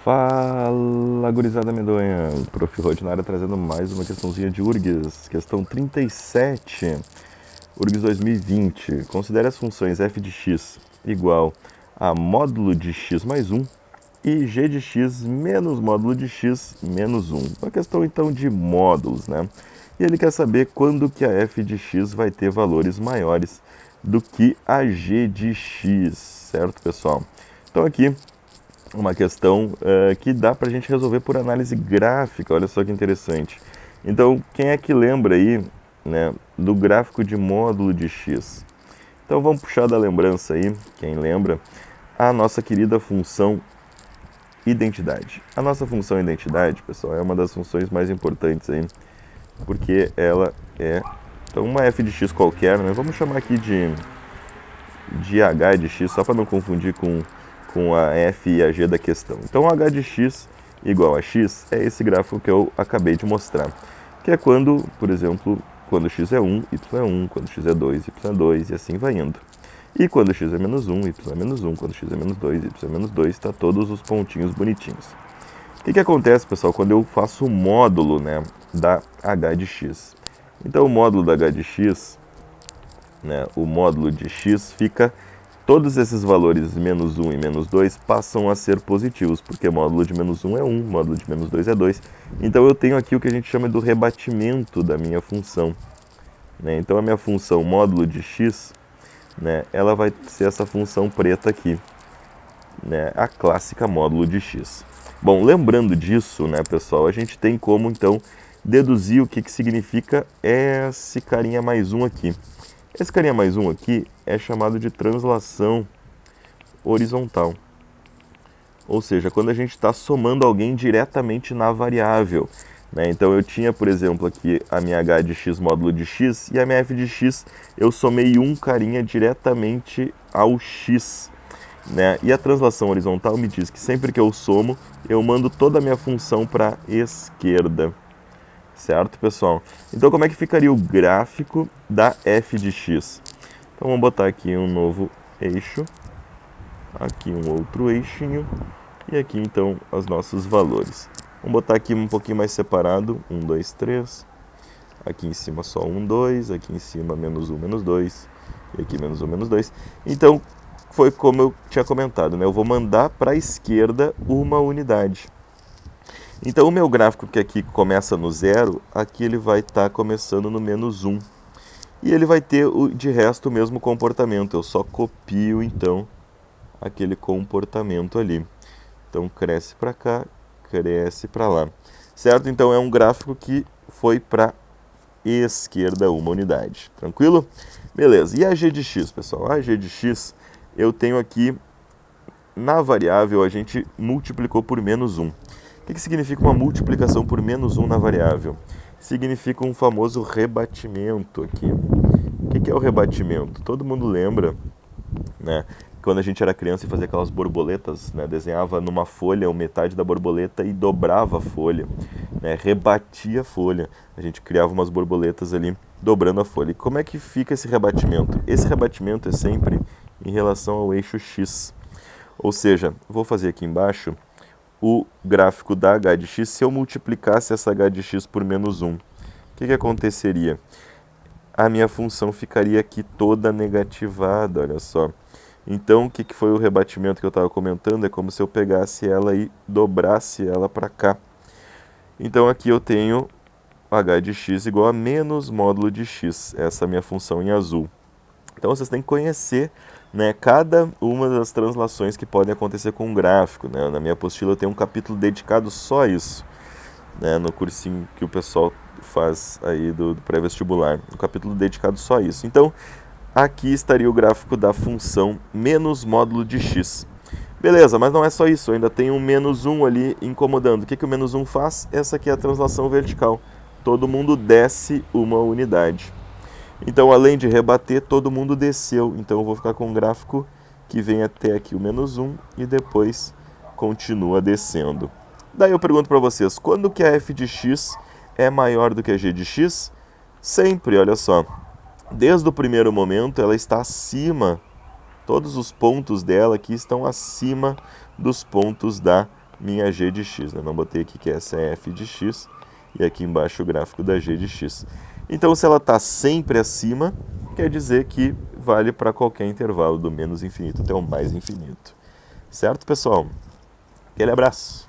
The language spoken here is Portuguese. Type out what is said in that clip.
Fala, gurizada medonha, Prof. Rod na área trazendo mais uma questãozinha de URGS, questão 37, URGS 2020. Considere as funções f de x igual a módulo de x mais 1 e g de x menos módulo de x menos 1. Uma questão então de módulos, né? E ele quer saber quando que a f de x vai ter valores maiores do que a g de x, certo, pessoal? Então aqui uma questão que dá para a gente resolver por análise gráfica, olha só que interessante. Então, quem é que lembra aí, né, do gráfico de módulo de x? Então, vamos puxar da lembrança aí, quem lembra, a nossa querida função identidade. A nossa função identidade, pessoal, é uma das funções mais importantes aí, porque ela é então, uma f de x qualquer, né? Vamos chamar aqui de h de x, só para não confundir com a f e a g da questão. Então, h de x igual a x é esse gráfico que eu acabei de mostrar, que é quando, por exemplo, quando x é 1, y é 1, quando x é 2, y é 2, e assim vai indo. E quando x é menos 1, y é menos 1, quando x é menos 2, y é menos 2, está todos os pontinhos bonitinhos. O que acontece, pessoal, quando eu faço o módulo, né, da h de x? Então, o módulo da h de x, né, o módulo de x fica... Todos esses valores, menos 1 e menos 2, passam a ser positivos, porque módulo de menos 1 é 1, módulo de menos 2 é 2. Então, eu tenho aqui o que a gente chama do rebatimento da minha função, né? Então, a minha função módulo de x, né, ela vai ser essa função preta aqui, né, a clássica módulo de x. Bom, lembrando disso, né, pessoal, a gente tem como, então, deduzir o que significa esse carinha mais 1 aqui. Esse carinha mais 1 aqui é chamado de translação horizontal. Ou seja, quando a gente está somando alguém diretamente na variável, né? Então eu tinha, por exemplo, aqui a minha h de x módulo de x e a minha f de x, eu somei um carinha diretamente ao x, né? E a translação horizontal me diz que sempre que eu somo, eu mando toda a minha função para a esquerda. Certo, pessoal? Então, como é que ficaria o gráfico da f de x? Então, vamos botar aqui um novo eixo, aqui um outro eixinho, e aqui, então, os nossos valores. Vamos botar aqui um pouquinho mais separado, 1, 2, 3, aqui em cima só 1, 2, aqui em cima menos 1, menos 2, e aqui menos 1, menos 2. Então, foi como eu tinha comentado, né? Eu vou mandar para a esquerda uma unidade. Então, o meu gráfico que aqui começa no 0, aqui ele vai estar começando no menos 1. E ele vai ter, de resto, o mesmo comportamento. Eu só copio, então, aquele comportamento ali. Então, cresce para cá, cresce para lá. Certo? Então, é um gráfico que foi para esquerda uma unidade. Tranquilo? Beleza. E a g de x, pessoal? A g de x, eu tenho aqui, na variável, a gente multiplicou por menos 1. O que significa uma multiplicação por menos 1 na variável? Significa um famoso rebatimento aqui. O que é o rebatimento? Todo mundo lembra, né? Quando a gente era criança e fazia aquelas borboletas, né? Desenhava numa folha metade da borboleta e dobrava a folha, né? Rebatia a folha. A gente criava umas borboletas ali dobrando a folha. E como é que fica esse rebatimento? Esse rebatimento é sempre em relação ao eixo x. Ou seja, vou fazer aqui embaixo o gráfico da h de x. Se eu multiplicasse essa h de x por menos 1, o que aconteceria? A minha função ficaria aqui toda negativada, olha só. Então, o que foi o rebatimento que eu estava comentando? É como se eu pegasse ela e dobrasse ela para cá. Então, aqui eu tenho h de x igual a menos módulo de x. Essa é a minha função em azul. Então, vocês têm que conhecer, né, cada uma das translações que podem acontecer com um gráfico, né? Na minha apostila eu tenho um capítulo dedicado só a isso, né, no cursinho que o pessoal faz aí do pré-vestibular. Um capítulo dedicado só a isso. Então, aqui estaria o gráfico da função menos módulo de x. Beleza, mas não é só isso, ainda tem um menos 1 ali incomodando. O que o menos 1 faz? Essa aqui é a translação vertical. Todo mundo desce uma unidade. Então, além de rebater, todo mundo desceu. Então, eu vou ficar com um gráfico que vem até aqui o menos 1 e depois continua descendo. Daí eu pergunto para vocês, quando que a f de x é maior do que a g de x? Sempre, olha só. Desde o primeiro momento, ela está acima. Todos os pontos dela aqui estão acima dos pontos da minha g de x, né? Não botei aqui que essa é f de x, e aqui embaixo o gráfico da g de x. Então, se ela está sempre acima, quer dizer que vale para qualquer intervalo do menos infinito até o mais infinito. Certo, pessoal? Aquele abraço!